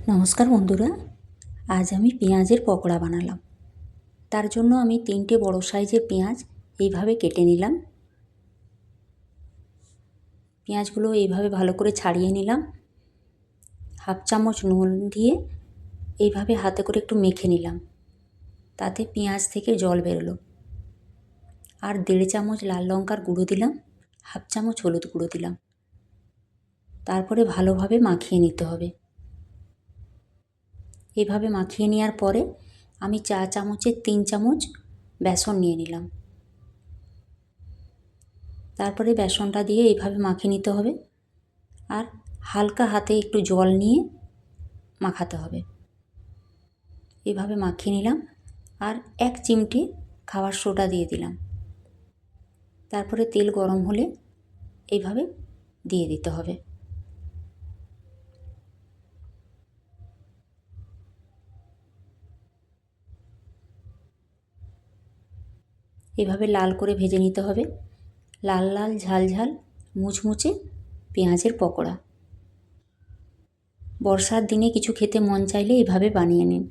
নমস্কার বন্ধুরা, আজ আমি পেঁয়াজের পকোড়া বানালাম। তার জন্য আমি 3টে বড় সাইজের পেঁয়াজ এইভাবে কেটে নিলাম। পেঁয়াজগুলো এইভাবে ভালো করে ছাড়িয়ে নিলাম। হাফ চামচ নুন দিয়ে এইভাবে হাতে করে একটু মেখে নিলাম। তাতে পেঁয়াজ থেকে জল বেরোলো। আর 1.5 চামচ লাল লঙ্কার গুঁড়ো দিলাম, হাফ চামচ হলুদ গুঁড়ো দিলাম। তারপরে ভালোভাবে মাখিয়ে নিতে হবে। এইভাবে মাখিয়ে নেওয়ার পরে আমি চা চামচের 3 চামচ বেসন নিয়ে নিলাম। তারপরে বেসনটা দিয়ে এইভাবে মাখিয়ে নিতে হবে। আর হালকা হাতে একটু জল নিয়ে মাখাতে হবে। এইভাবে মাখিয়ে নিলাম। আর 1 চিমটি খাবার সোডা দিয়ে দিলাম। তারপরে তেল গরম হলে এইভাবে দিয়ে দিতে হবে। এভাবে লাল করে ভেজে নিতে হবে। লাল লাল ঝাল ঝাল মুচমুচে পেঁয়াজের পকোড়া। বর্ষার দিনে কিছু খেতে মন চাইলে এভাবে বানিয়ে নিন।